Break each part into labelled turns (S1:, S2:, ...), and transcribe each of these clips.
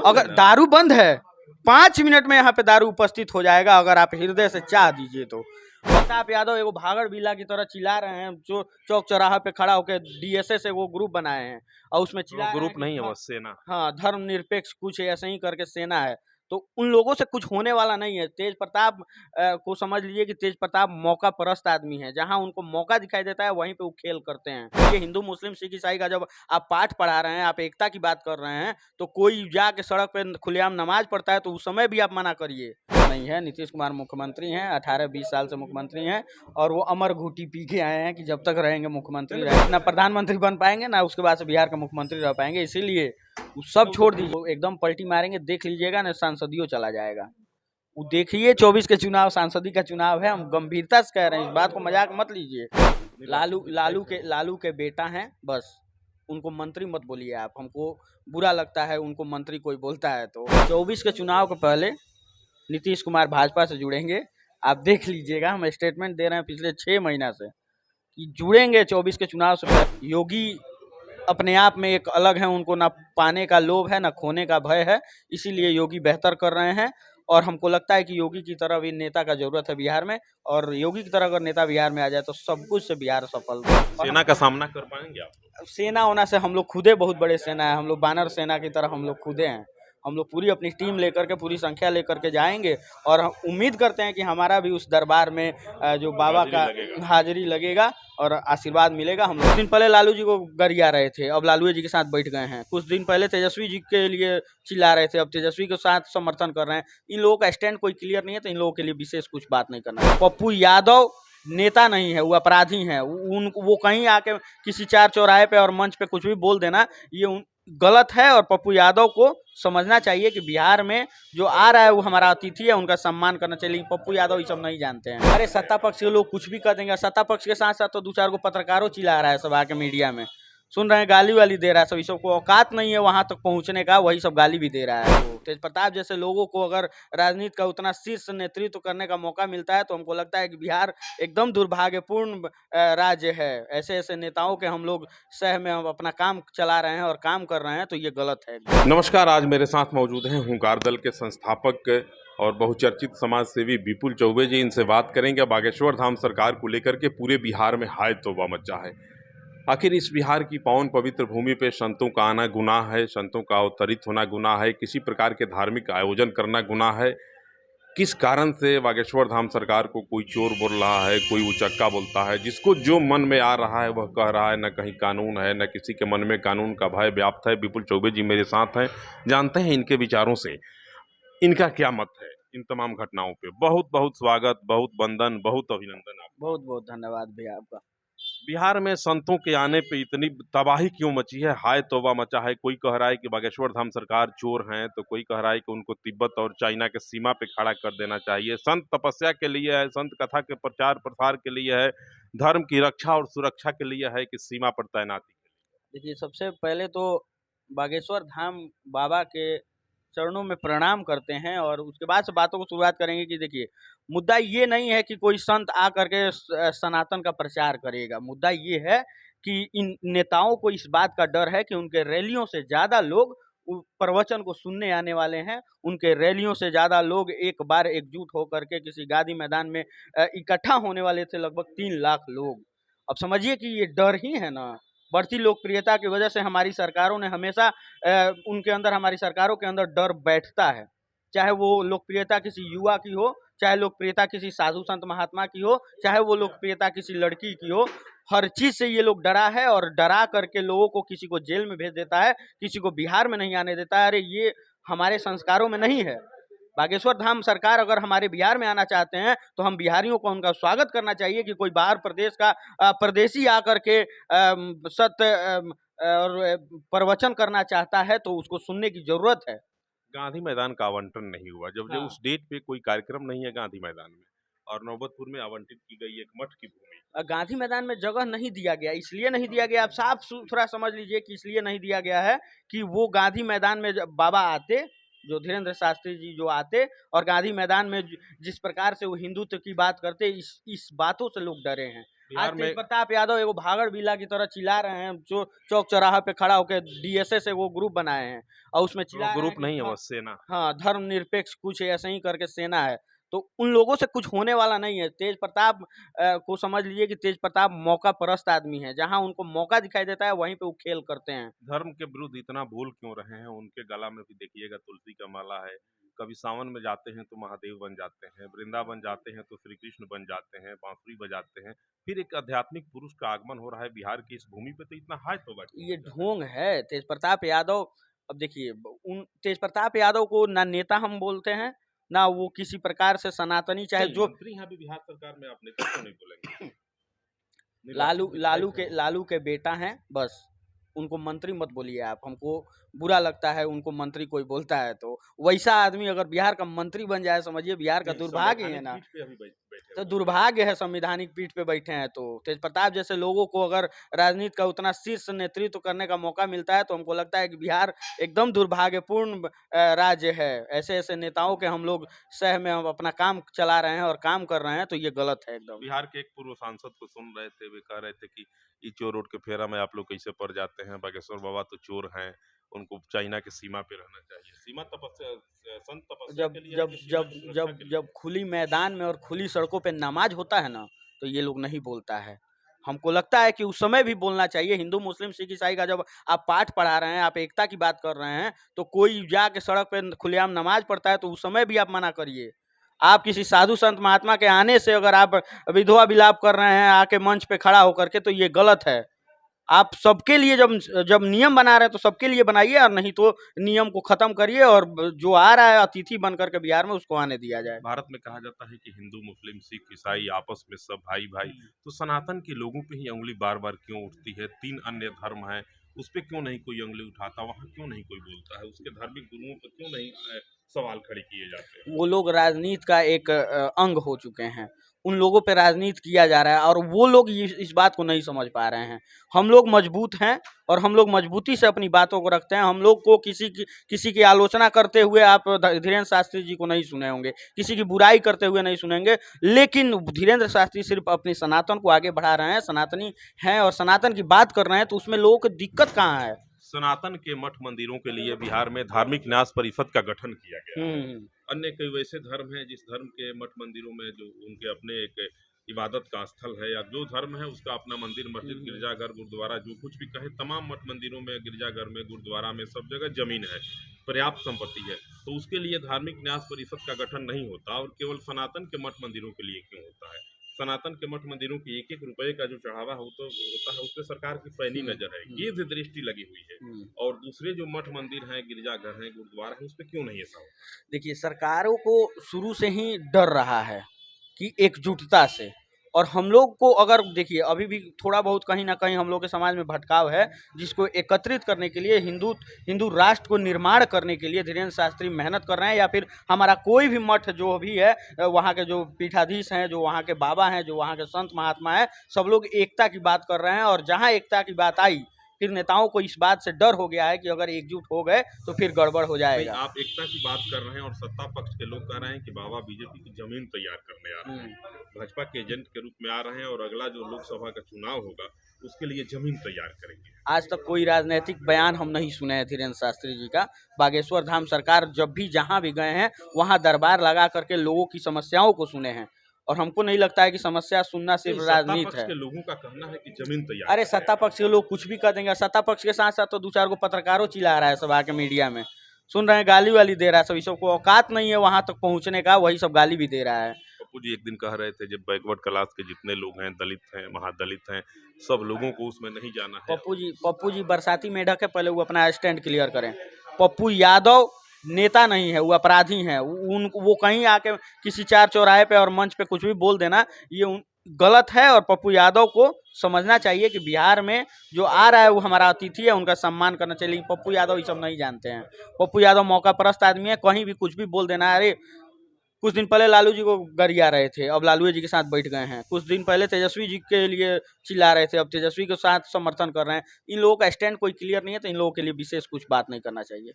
S1: अगर दारू बंद है 5 मिनट में यहाँ पे दारू उपस्थित हो जाएगा, अगर आप हृदय से चाह दीजिए तो। प्रताप यादव एगो भागड़ बिल्ला की तरह चिल्ला रहे हैं, जो चौक चौराहा पे खड़ा होकर डीएसए से वो ग्रुप बनाए हैं और उसमें चिल्ला रहे हैं
S2: ग्रुप
S1: कि
S2: नहीं है, वो सेना।
S1: हाँ धर्मनिरपेक्ष कुछ ऐसे ही करके सेना है। तो उन लोगों से कुछ होने वाला नहीं है। तेज प्रताप को समझ लीजिए कि तेज प्रताप मौका परस्त आदमी है, जहां उनको मौका दिखाई देता है वहीं पे वो खेल करते हैं। ये हिंदू मुस्लिम सिख ईसाई का जब आप पाठ पढ़ा रहे हैं, आप एकता की बात कर रहे हैं, तो कोई जाके सड़क पे खुलेआम नमाज पढ़ता है तो उस समय भी आप मना करिए। नहीं है, नीतीश कुमार मुख्यमंत्री हैं, 18-20 साल से मुख्यमंत्री हैं और वो अमर घूटी पी के आए हैं कि जब तक रहेंगे मुख्यमंत्री रहेंगे, ना प्रधानमंत्री बन पाएंगे ना उसके बाद से बिहार का मुख्यमंत्री रह पाएंगे। इसीलिए वो सब छोड़ दीजिए, वो एकदम पलटी मारेंगे, देख लीजिएगा ना, सांसदियों चला जाएगा। वो देखिए 24 के चुनाव सांसदी का चुनाव है, हम गंभीरता से कह रहे हैं, इस बात को मजाक मत लीजिए। लालू के बेटा हैं, बस उनको मंत्री मत बोलिए आप, हमको बुरा लगता है उनको मंत्री कोई बोलता है तो। 24 के चुनाव के पहले नीतीश कुमार भाजपा से जुड़ेंगे, आप देख लीजिएगा, हम स्टेटमेंट दे रहे हैं पिछले 6 महीना से कि जुड़ेंगे 24 के चुनाव से पहले। योगी अपने आप में एक अलग है, उनको ना पाने का लोभ है ना खोने का भय है, इसीलिए योगी बेहतर कर रहे हैं। और हमको लगता है कि योगी की तरह भी नेता का जरूरत है बिहार में, और योगी की तरह अगर नेता बिहार में आ जाए तो सब कुछ से बिहार सफल।
S2: सेना का सामना कर पाएंगे आप?
S1: सेना होना से हम लोग खुदे बहुत बड़े सेना है, हम लोग बानर सेना की तरह हम लोग खुदे हैं। हम लोग पूरी अपनी टीम लेकर के, पूरी संख्या लेकर के जाएंगे और हम उम्मीद करते हैं कि हमारा भी उस दरबार में जो बाबा का हाजिरी लगेगा और आशीर्वाद मिलेगा। हम कुछ दिन पहले लालू जी को गरिया रहे थे, अब लालू जी के साथ बैठ गए हैं। कुछ दिन पहले तेजस्वी जी के लिए चिल्ला रहे थे, अब तेजस्वी के साथ समर्थन कर रहे हैं। इन लोगों का स्टैंड कोई क्लियर नहीं है, तो इन लोगों के लिए विशेष कुछ बात नहीं करना। पप्पू यादव नेता नहीं है, वो अपराधी हैं। वो कहीं आके किसी चार चौराहे पे और मंच पे कुछ भी बोल देना, ये गलत है। और पप्पू यादव को समझना चाहिए कि बिहार में जो आ रहा है वो हमारा अतिथि है, उनका सम्मान करना चाहिए। लेकिन पप्पू यादव ये सब नहीं जानते हैं। अरे सत्ता पक्ष के लोग कुछ भी कर देंगे, सत्ता पक्ष के साथ साथ तो 2-4 को पत्रकारों चिल्ला रहा है, सब आके मीडिया में सुन रहे हैं, गाली वाली दे रहा है। सब इस सबको औकात नहीं है वहां तक पहुंचने का, वही सब गाली भी दे रहा है। तो तेज प्रताप जैसे लोगों को अगर राजनीति का उतना शीर्ष नेतृत्व करने का मौका मिलता है तो हमको लगता है कि बिहार एकदम दुर्भाग्यपूर्ण राज्य है। ऐसे ऐसे नेताओं के हम लोग सह में हम अपना काम चला रहे हैं और काम कर रहे हैं, तो ये गलत है।
S2: नमस्कार, आज मेरे साथ मौजूद हैं हुंकार दल के संस्थापक और बहुचर्चित समाज सेवी विपुल चौबे जी। इनसे बात करेंगे बागेश्वर धाम सरकार को लेकर के पूरे बिहार में हाय तौबा मचा है। आखिर इस बिहार की पावन पवित्र भूमि पे संतों का आना गुनाह है, संतों का अवतरित होना गुनाह है, किसी प्रकार के धार्मिक आयोजन करना गुनाह है। किस कारण से बागेश्वर धाम सरकार को कोई चोर बोल रहा है, कोई उचक्का बोलता है, जिसको जो मन में आ रहा है वह कह रहा है। न कहीं कानून है, न किसी के मन में कानून का भय व्याप्त है। विपुल चौबे जी मेरे साथ हैं, जानते हैं इनके विचारों से इनका क्या मत है इन तमाम घटनाओं पे। बहुत बहुत स्वागत, बहुत वंदन, बहुत अभिनंदन आपका।
S1: बहुत बहुत धन्यवाद भैया आपका।
S2: बिहार में संतों के आने पे इतनी तबाही क्यों मची है, हाय तौबा मचा है? कोई कह रहा है कि बागेश्वर धाम सरकार चोर हैं, तो कोई कह रहा है कि उनको तिब्बत और चाइना के सीमा पे खड़ा कर देना चाहिए। संत तपस्या के लिए है, संत कथा के प्रचार प्रसार के लिए है, धर्म की रक्षा और सुरक्षा के लिए है कि सीमा पर तैनाती के लिए?
S1: देखिए, सबसे पहले तो बागेश्वर धाम बाबा के चरणों में प्रणाम करते हैं और उसके बाद से बातों को शुरुआत करेंगे। कि देखिए, मुद्दा ये नहीं है कि कोई संत आ करके सनातन का प्रचार करेगा। मुद्दा ये है कि इन नेताओं को इस बात का डर है कि उनके रैलियों से ज़्यादा लोग प्रवचन को सुनने आने वाले हैं। उनके रैलियों से ज़्यादा लोग एक बार एकजुट होकर के किसी गांधी मैदान में इकट्ठा होने वाले थे, लगभग 3 लाख लोग। अब समझिए कि ये डर ही है ना। बढ़ती लोकप्रियता की वजह से हमारी सरकारों ने हमेशा उनके अंदर, हमारी सरकारों के अंदर डर बैठता है। चाहे वो लोकप्रियता किसी युवा की हो, चाहे लोकप्रियता किसी साधु संत महात्मा की हो, चाहे वो लोकप्रियता किसी लड़की की हो, हर चीज से ये लोग डरा है और डरा करके लोगों को, किसी को जेल में भेज देता है, किसी को बिहार में नहीं आने देता है। अरे ये हमारे संस्कारों में नहीं है। बागेश्वर धाम सरकार अगर हमारे बिहार में आना चाहते हैं तो हम बिहारियों को उनका स्वागत करना चाहिए। कि कोई बाहर प्रदेश का परदेशी आकर के सत्य और प्रवचन करना चाहता है तो उसको सुनने की जरूरत है।
S2: गांधी मैदान का आवंटन नहीं हुआ, जब
S1: हाँ।
S2: उस डेट पे कोई कार्यक्रम नहीं है गांधी मैदान में, और नौबतपुर में आवंटित की गई एक मठ की भूमि।
S1: गांधी मैदान में जगह नहीं दिया गया, इसलिए नहीं दिया गया, आप साफ सुथरा समझ लीजिए कि इसलिए नहीं दिया गया है कि वो गांधी मैदान में जब बाबा आते, जो धीरेन्द्र शास्त्री जी जो आते और गांधी मैदान में जिस प्रकार से वो हिंदुत्व की बात करते, इस बातों से लोग डरे हैं।
S2: बिहार
S1: आज
S2: में
S1: तेज प्रताप यादव एगो भागड़ बिल्ला की तरह चिल्ला रहे हैं, जो चौक चौराहा पे खड़ा होकर डीएसए से वो ग्रुप बनाए हैं और उसमें
S2: तो
S1: चिल्ला रहे हैं
S2: ग्रुप
S1: कि
S2: नहीं है, वो सेना।
S1: हाँ, धर्मनिरपेक्ष कुछ ऐसे ही करके सेना है। तो उन लोगों से कुछ होने वाला नहीं है। तेज प्रताप को समझ लीजिए कि तेज प्रताप मौका परस्त आदमी है। जहाँ उनको मौका दिखाई देता है वहीं पे वो खेल करते हैं।
S2: धर्म के विरुद्ध इतना बोल क्यों रहे हैं? उनके गला में भी देखिएगा तुलसी का माला है। कभी सावन में जाते हैं तो महादेव बन जाते हैं, वृंदावन जाते हैं तो श्री कृष्ण बन जाते हैं, बांसुरी बजाते हैं। फिर एक आध्यात्मिक पुरुष का आगमन हो रहा है बिहार की इस भूमि पे, तो इतना हाय तौबा क्यों
S1: ये
S2: हो जाता है?
S1: ढोंग है तेज प्रताप यादव। अब देखिए उन तेज प्रताप यादव को ना नेता हम बोलते हैं, ना वो किसी प्रकार से सनातनी चाहे
S2: नहीं,
S1: जो
S2: मंत्री हैं अभी बिहार सरकार में, आप नेता क्यों नहीं बोलेंगे?
S1: लालू
S2: निर्वाचित विधायक हैं वो।
S1: लालू के बेटा हैं बस। उनको मंत्री मत बोलिए आप। हमको बुरा लगता है उनको मंत्री कोई बोलता है तो। वैसा आदमी अगर बिहार का मंत्री बन जाए, समझिए बिहार का
S2: नहीं,
S1: दुर्भाग्य है
S2: संवैधानिक
S1: ना।
S2: पीठ पे अभी बैठे
S1: तो
S2: हुए हैं।
S1: दुर्भाग्य है संविधानिक पीठ पे बैठे हैं तो। तेज प्रताप जैसे लोगों को अगर राजनीति का उतना शीर्ष नेतृत्व करने का मौका मिलता है तो हमको लगता है कि बिहार एकदम दुर्भाग्यपूर्ण राज्य है। ऐसे ऐसे नेताओं के हम लोग सह में हम अपना काम चला रहे हैं और काम कर रहे हैं, तो ये गलत है एकदम।
S2: बिहार के एक पूर्व सांसद को सुन रहे थे, वे कह रहे थे कि ये चोर रोड के फेरा में आप लोग कैसे पड़ जाते हैं, बागेश्वर बाबा तो चोर हैं, उनको चाइना की सीमा पे रहना चाहिए। सीमा तपस्या, संत तपस्या
S1: जब
S2: के लिए है
S1: जब
S2: कि सीमा
S1: जब
S2: की सुरक्षा
S1: जब
S2: के लिए?
S1: जब खुली मैदान में और खुली सड़कों पे नमाज होता है ना, तो ये लोग नहीं बोलता है। हमको लगता है कि उस समय भी बोलना चाहिए। हिंदू मुस्लिम सिख ईसाई का जब आप पाठ पढ़ा रहे हैं, आप एकता की बात कर रहे हैं, तो कोई जाके सड़क पे खुलेआम नमाज पढ़ता है तो उस समय भी आप मना करिए। आप किसी साधु संत महात्मा के आने से अगर आप विधवा विलाप कर रहे हैं आके मंच पे खड़ा होकर के, तो ये गलत है। आप सबके लिए जब जब नियम बना रहे हैं तो सबके लिए बनाइए, और नहीं तो नियम को खत्म करिए और जो आ रहा है अतिथि बन करके बिहार में उसको आने दिया जाए।
S2: भारत में कहा जाता है कि हिंदू मुस्लिम सिख ईसाई आपस में सब भाई भाई, तो सनातन के लोगों पे ही उंगली बार बार क्यों उठती है? 3 अन्य धर्म हैं, उस पे क्यों नहीं कोई उंगली उठाता? वहाँ क्यों नहीं कोई बोलता है? उसके धार्मिक गुरुओं पर क्यों नहीं सवाल खड़े किए जाते हैं?
S1: वो लोग राजनीति का एक अंग हो चुके हैं। उन लोगों पे राजनीति किया जा रहा है और वो लोग इस बात को नहीं समझ पा रहे हैं। हम लोग मजबूत हैं और हम लोग मजबूती से अपनी बातों को रखते हैं। हम लोग को किसी की आलोचना करते हुए आप धीरेन्द्र शास्त्री जी को नहीं सुने होंगे, किसी की बुराई करते हुए नहीं सुनेंगे। लेकिन धीरेन्द्र शास्त्री सिर्फ अपनी सनातन को आगे बढ़ा रहे हैं, सनातनी हैं और सनातन की बात कर रहे हैं, तो उसमें लोगों को दिक्कत कहाँ है?
S2: सनातन के मठ मंदिरों के लिए बिहार में धार्मिक न्यास परिषद का गठन किया गया है।
S1: हम्म।
S2: अन्य कई वैसे धर्म हैं जिस धर्म के मठ मंदिरों में जो उनके अपने एक इबादत का स्थल है, या जो धर्म है उसका अपना मंदिर, मस्जिद, गिरजाघर, गुरुद्वारा, जो कुछ भी कहे, तमाम मठ मंदिरों में, गिरजाघर में, गुरुद्वारा में, सब जगह जमीन है, पर्याप्त संपत्ति है। तो उसके लिए धार्मिक न्यास परिषद का गठन नहीं होता, और केवल सनातन के मठ मंदिरों के लिए क्यों होता है? सनातन के मठ मंदिरों की 1-1 रुपए का जो चढ़ावा होता है, उस पर सरकार की पैनी नजर है, ये दृष्टि लगी हुई है। और दूसरे जो मठ मंदिर हैं, गिरजाघर हैं, गुरुद्वारा है, उस पर क्यों नहीं ऐसा होता?
S1: देखिए, सरकारों को शुरू से ही डर रहा है कि एकजुटता से। और हम लोग को अगर देखिए अभी भी थोड़ा बहुत कहीं ना कहीं हम लोग के समाज में भटकाव है, जिसको एकत्रित करने के लिए, हिंदू राष्ट्र को निर्माण करने के लिए धीरेन्द्र शास्त्री मेहनत कर रहे हैं, या फिर हमारा कोई भी मठ जो भी है, वहाँ के जो पीठाधीश हैं, जो वहाँ के बाबा हैं, जो वहाँ के संत महात्मा हैं, सब लोग एकता की बात कर रहे हैं। और जहाँ एकता की बात आई, फिर नेताओं को इस बात से डर हो गया है कि अगर एकजुट हो गए तो फिर गड़बड़ हो जाएगा।
S2: आप एकता की बात कर रहे हैं और सत्ता पक्ष के लोग कह रहे हैं कि बाबा बीजेपी की जमीन तैयार करने आ रहे हैं, भाजपा के एजेंट के रूप में आ रहे हैं, और अगला जो लोकसभा का चुनाव होगा उसके लिए जमीन तैयार करेंगे।
S1: आज तक कोई राजनीतिक बयान हम नहीं सुने हैं धीरेन्द्र शास्त्री जी का। बागेश्वर धाम सरकार जब भी जहाँ भी गए हैं वहाँ दरबार लगा करके लोगों की समस्याओं को सुने हैं, और हमको नहीं लगता है कि समस्या सुनना सिर्फ राजनीति है।
S2: के लोगों का कहना है कि जमीन तैयार।
S1: अरे सत्ता पक्ष के लोग कुछ भी कर देंगे। सत्ता पक्ष के साथ साथ तो 2-4 को पत्रकारों चिल्ला रहा है सब आके मीडिया में, सुन रहे हैं, गाली वाली दे रहा है। सभी सबको औकात नहीं है वहां तक पहुंचने का, वही सब गाली भी दे रहा है।
S2: पप्पू जी एक दिन कह रहे थे, जब बैकवर्ड क्लास के जितने लोग हैं, दलित हैं, महादलित हैं, सब लोगों को उसमें नहीं जाना है।
S1: पप्पू जी बरसाती मेढक है, पहले वो अपना स्टैंड क्लियर करें। पप्पू यादव नेता नहीं है, वो अपराधी हैं। वो कहीं आके किसी 4 चौराहे पे और मंच पे कुछ भी बोल देना, ये गलत है। और पप्पू यादव को समझना चाहिए कि बिहार में जो आ रहा है वो हमारा अतिथि है, उनका सम्मान करना चाहिए। लेकिन पप्पू यादव ये सब नहीं जानते हैं। पप्पू यादव मौका परस्त आदमी है, कहीं भी कुछ भी बोल देना। अरे कुछ दिन पहले लालू जी को गरिया रहे थे, अब लालू जी के साथ बैठ गए हैं। कुछ दिन पहले तेजस्वी जी के लिए चिल्ला रहे थे, अब तेजस्वी के साथ समर्थन कर रहे हैं। इन लोगों का स्टैंड कोई क्लियर नहीं है, तो इन लोगों के लिए विशेष कुछ बात नहीं करना चाहिए।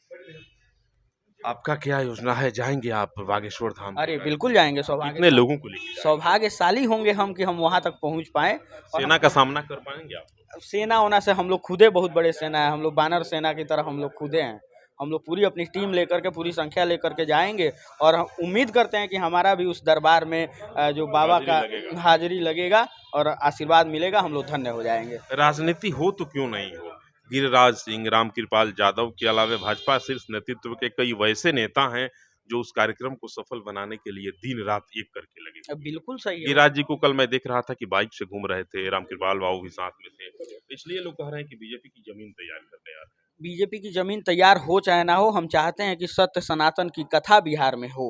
S2: आपका क्या योजना है, जाएंगे आप बागेश्वर धाम?
S1: अरे बिल्कुल जाएंगे,
S2: कितने लोगों को लेके जाएंगे?
S1: सौभाग्यशाली होंगे हम कि हम वहां तक पहुंच पाए। और
S2: सेना का सामना कर पाएंगे आप?
S1: सेना होना से हम लोग खुदे बहुत बड़े सेना है, हम लोग बानर सेना की तरह हम लोग खुदे हैं। हम लोग पूरी अपनी टीम लेकर के, पूरी संख्या लेकर के जाएंगे और हम उम्मीद करते हैं कि हमारा भी उस दरबार में जो बाबा का हाजिरी लगेगा और आशीर्वाद मिलेगा, हम लोग धन्य हो जाएंगे।
S2: राजनीति हो तो क्यों नहीं हो, गिरिराज सिंह, रामकृपाल यादव के अलावा भाजपा शीर्ष नेतृत्व के कई वैसे नेता हैं जो उस कार्यक्रम को सफल बनाने के लिए दिन रात एक करके लगे।
S1: बिल्कुल सही है।
S2: गिरिराज जी को कल मैं देख रहा था कि बाइक से घूम रहे थे, रामकृपाल बाबू भी साथ में थे, इसलिए लोग कह रहे हैं कि बीजेपी की जमीन तैयार करने आ रहे हैं।
S1: बीजेपी की जमीन तैयार हो चाहे ना हो, हम चाहते हैं कि सत्य सनातन की कथा बिहार में हो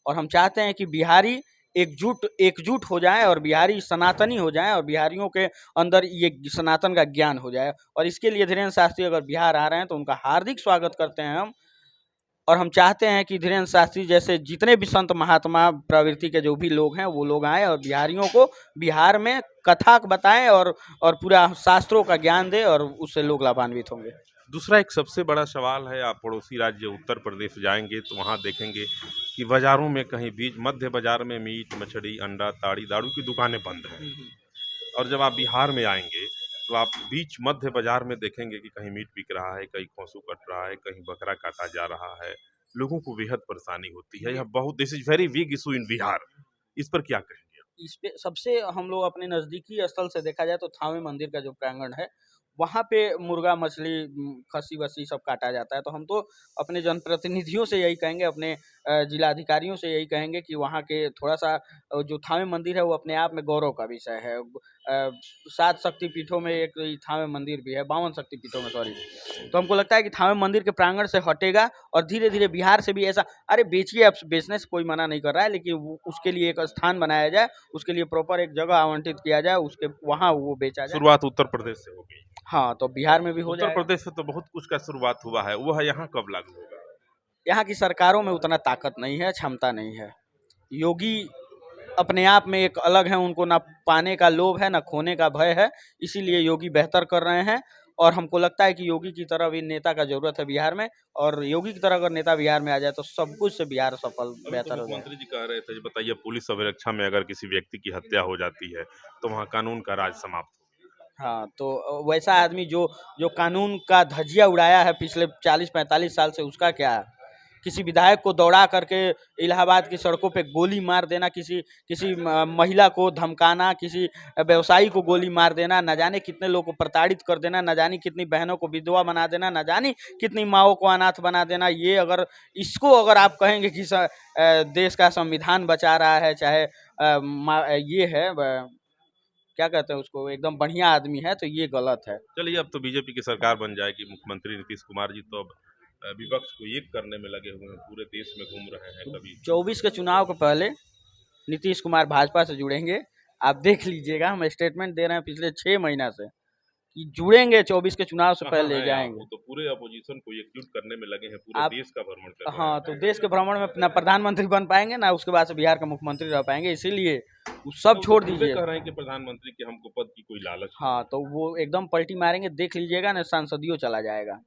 S1: और हम चाहते हैं कि बिहारी एकजुट हो जाए और बिहारी सनातनी हो जाए और बिहारियों के अंदर ये सनातन का ज्ञान हो जाए। और इसके लिए धीरेन्द्र शास्त्री अगर बिहार आ रहे हैं तो उनका हार्दिक स्वागत करते हैं हम। और हम चाहते हैं कि धीरेन्द्र शास्त्री जैसे जितने भी संत महात्मा प्रवृत्ति के जो भी लोग हैं वो लोग आए और बिहारियों को बिहार में कथा बताएं और पूरा शास्त्रों का ज्ञान दें और उससे लोग लाभान्वित होंगे।
S2: दूसरा एक सबसे बड़ा सवाल है, आप पड़ोसी राज्य उत्तर प्रदेश जाएंगे तो वहाँ देखेंगे कि बाजारों में कहीं बीच मध्य बाजार में मीट, मछली, अंडा, ताड़ी, दारू की दुकानें बंद हैं। और जब आप बिहार में आएंगे तो आप बीच मध्य बाजार में देखेंगे कि कहीं मीट बिक रहा है, कहीं खौसू कट रहा है, कहीं बकरा काटा जा रहा है। लोगों को बेहद परेशानी होती है। यह बहुत, this is very big issue in Bihar. इस पर क्या कहेंगे?
S1: इस पे सबसे हम लोग अपने नज़दीकी स्थल से देखा जाए तो थावे मंदिर का जो प्रांगण है वहाँ पे मुर्गा, मछली, खस्सी वस्सी सब काटा जाता है। तो हम तो अपने जनप्रतिनिधियों से यही कहेंगे, अपने जिलाधिकारियों से यही कहेंगे कि वहाँ के थोड़ा सा जो थावे मंदिर है वो अपने आप में गौरव का विषय है। 7 शक्तिपीठों में एक थावे मंदिर भी है, 52 शक्तिपीठों में, सॉरी। तो हमको लगता है कि थावे मंदिर के प्रांगण से हटेगा और धीरे धीरे बिहार से भी ऐसा, अरे बेचिए, अब बेचने से कोई मना नहीं कर रहा है, लेकिन उसके लिए एक स्थान बनाया जाए, उसके लिए प्रॉपर एक जगह आवंटित किया जाए, उसके वहाँ वो बेचा जाए।
S2: शुरुआत उत्तर प्रदेश से हो गई।
S1: हाँ, तो बिहार में भी हो जाएगा।
S2: उत्तर प्रदेश से तो बहुत कुछ का शुरुआत हुआ है, वो है यहाँ कब लागू होगा?
S1: यहाँ की सरकारों में उतना ताकत नहीं है, क्षमता नहीं है। योगी अपने आप में एक अलग है, उनको ना पाने का लोभ है ना खोने का भय है, इसीलिए योगी बेहतर कर रहे हैं। और हमको लगता है कि योगी की तरह भी नेता का जरूरत है बिहार में, और योगी की तरह अगर नेता बिहार में आ जाए तो सब कुछ से बिहार सफल बेहतर हो जाए।
S2: मुख्यमंत्री जी कह रहे थे, बताइए, पुलिस अभिरक्षा में अगर किसी व्यक्ति की हत्या हो जाती है तो वहाँ कानून का राज समाप्त हो।
S1: हाँ, तो वैसा आदमी जो कानून का धज्जिया उड़ाया है पिछले 40-45 साल से, उसका क्या है? किसी विधायक को दौड़ा करके इलाहाबाद की सड़कों पे गोली मार देना, किसी महिला को धमकाना, किसी व्यवसायी को गोली मार देना, न जाने कितने लोगों को प्रताड़ित कर देना, न जाने कितनी बहनों को विधवा बना देना, न जाने कितनी माओं को अनाथ बना देना। ये इसको अगर आप कहेंगे कि देश का संविधान बचा रहा है, चाहे ये है क्या कहते हैं उसको, एकदम बढ़िया आदमी है, तो ये गलत है।
S2: चलिए, अब तो बीजेपी की सरकार बन जाएगी, मुख्यमंत्री नीतीश कुमार जी तो अब विपक्ष को एक करने में लगे हुए हैं, पूरे देश में घूम रहे हैं। कभी
S1: 24 के चुनाव के पहले नीतीश कुमार भाजपा से जुड़ेंगे, आप देख लीजिएगा। हम स्टेटमेंट दे रहे हैं पिछले 6 महीना से कि जुड़ेंगे, 24 के चुनाव से पहले जाएंगे।
S2: तो पूरे अपोजिशन को एकजुट करने में लगे हैं, पूरे देश का भ्रमण कर रहे हैं।
S1: हाँ, तो देश के भ्रमण में ना प्रधानमंत्री बन पाएंगे, ना उसके बाद से बिहार का मुख्यमंत्री रह पाएंगे, इसीलिए सब छोड़ दीजिए।
S2: कह रहे हैं कि प्रधानमंत्री के हमको पद की कोई लालच।
S1: हाँ, तो वो एकदम पलटी मारेंगे, देख लीजिएगा ना, सांसदियों चला जाएगा।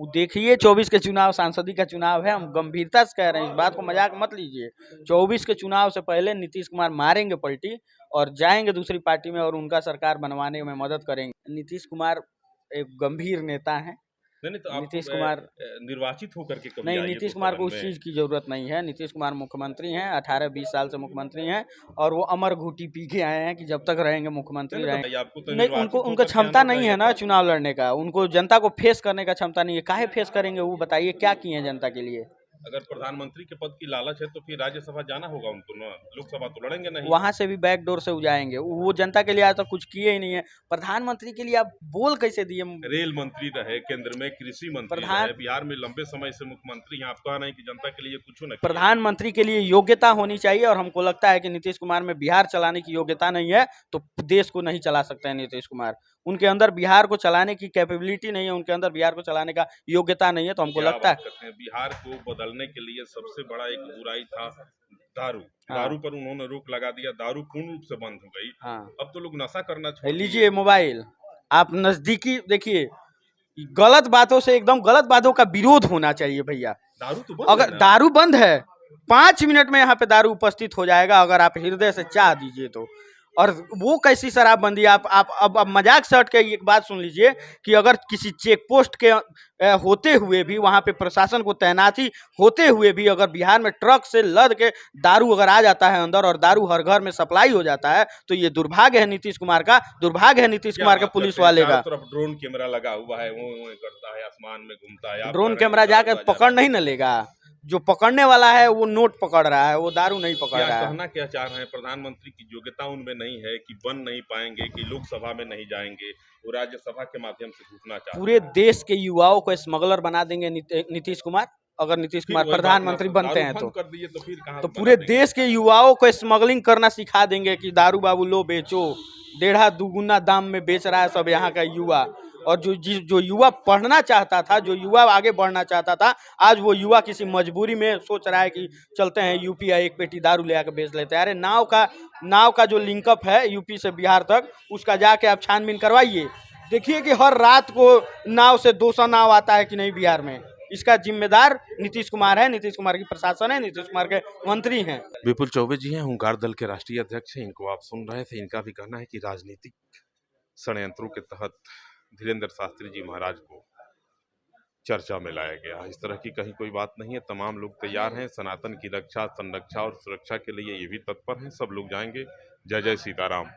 S1: वो देखिए, 24 के चुनाव सांसदी का चुनाव है, हम गंभीरता से कह रहे हैं, इस बात को मजाक मत लीजिए। 24 के चुनाव से पहले नीतीश कुमार मारेंगे पलटी और जाएंगे दूसरी पार्टी में और उनका सरकार बनवाने में मदद करेंगे। नीतीश कुमार एक गंभीर नेता है।
S2: नहीं, तो
S1: नीतीश कुमार
S2: निर्वाचित होकर के
S1: नहीं, नीतीश कुमार को उस चीज़ की जरूरत नहीं है। नीतीश कुमार मुख्यमंत्री हैं, 18-20 साल से मुख्यमंत्री हैं, और वो अमर घुटी पी के आए हैं कि जब तक रहेंगे मुख्यमंत्री रहेंगे। नहीं, उनको क्षमता नहीं है ना चुनाव लड़ने का, उनको जनता को फेस करने का क्षमता नहीं है। काहे फेस करेंगे वो, बताइए क्या किए हैं जनता के लिए?
S2: अगर प्रधानमंत्री के पद की लालच है तो फिर राज्यसभा जाना होगा उनको ना, लोकसभा तो लड़ेंगे नहीं।
S1: वहां से भी बैक डोर से जाएंगे। वो जनता के लिए आज तक कुछ किए ही नहीं है। प्रधानमंत्री के लिए आप बोल कैसे दिए?
S2: रेल मंत्री रहे, केंद्र में कृषि मंत्री रहे, बिहार में लंबे समय से मुख्यमंत्री हैं, आप कह रहे हैं कि जनता के लिए कुछ नहीं।
S1: प्रधानमंत्री के लिए योग्यता होनी चाहिए, और हमको लगता है कि नीतीश कुमार में बिहार चलाने की योग्यता नहीं है, तो देश को नहीं चला सकते हैं नीतीश कुमार। उनके अंदर बिहार को चलाने की कैपेबिलिटी नहीं है, उनके अंदर बिहार को चलाने का योग्यता नहीं है। तो हमको लगता है
S2: बिहार को बदलने के लिए सबसे बड़ा एक बुराई था दारू। दारू पर उन्होंने रोक लगा दिया, दारू पूर्ण रूप से बंद हो गई। अब तो लोग नशा करना छोड़ दिए।
S1: लीजिए मोबाइल, आप नजदीकी देखिए, गलत बातों से, एकदम गलत बातों का विरोध होना चाहिए भैया।
S2: दारू तो बंद
S1: अगर दारू बंद है, 5 मिनट में यहाँ पे दारू उपस्थित हो जाएगा अगर आप हृदय से चाह दीजिए तो। और वो कैसी शराबबंदी, आप अब मजाक से हट के एक बात सुन लीजिए कि अगर किसी चेक पोस्ट के होते हुए भी, वहाँ पे प्रशासन को तैनाती होते हुए भी, अगर बिहार में ट्रक से लद के दारू अगर आ जाता है अंदर और दारू हर घर में सप्लाई हो जाता है, तो ये दुर्भाग्य है नीतीश कुमार का, दुर्भाग्य है नीतीश कुमार के पुलिस वाले का।
S2: तरफ ड्रोन कैमरा लगा हुआ है, वो करता है, आसमान में घूमता है,
S1: ड्रोन कैमरा जाकर पकड़ नहीं न लेगा, जो पकड़ने वाला है वो नोट पकड़ रहा है, वो दारू नहीं पकड़ रहा है।
S2: कहना क्या चाह रहे हैं, प्रधानमंत्री की योग्यता उनमें नहीं है कि बन नहीं पाएंगे, कि लोकसभा में नहीं जाएंगे, वो राज्यसभा के माध्यम से घुसना चाहते हैं।
S1: पूरे देश के युवाओं को स्मगलर बना देंगे नीतीश कुमार, अगर नीतीश कुमार प्रधानमंत्री बनते हैं तो।
S2: कर दिए तो फिर कहां
S1: तो पूरे देश के युवाओं को स्मगलिंग करना सिखा देंगे कि दारू बाबू लो बेचो, 1.5 दुगुना दाम में बेच रहा है सब यहाँ का युवा। और जो युवा पढ़ना चाहता था, जो युवा आगे बढ़ना चाहता था, आज वो युवा किसी मजबूरी में सोच रहा है कि चलते हैं यूपी, एक पेटी दारू ले आकर बेच लेते हैं। अरे नाव का जो लिंकअप है यूपी से बिहार तक, उसका जाके आप छानबीन करवाइए, देखिए कि हर रात को नाव से 200 नाव आता है कि नहीं बिहार में। इसका जिम्मेदार नीतीश कुमार है, नीतीश कुमार की प्रशासन है, नीतीश कुमार के मंत्री हैं।
S2: विपुल चौबे जी हैं, हुंकार दल के राष्ट्रीय अध्यक्ष हैं, इनको आप सुन रहे थे। इनका भी कहना है कि राजनीतिक षड्यंत्रों के तहत धीरेन्द्र शास्त्री जी महाराज को चर्चा में लाया गया। इस तरह की कहीं कोई बात नहीं है, तमाम लोग तैयार हैं सनातन की रक्षा, संरक्षा और सुरक्षा के लिए, ये भी तत्पर हैं। सब लोग जाएंगे। जय जय सीताराम।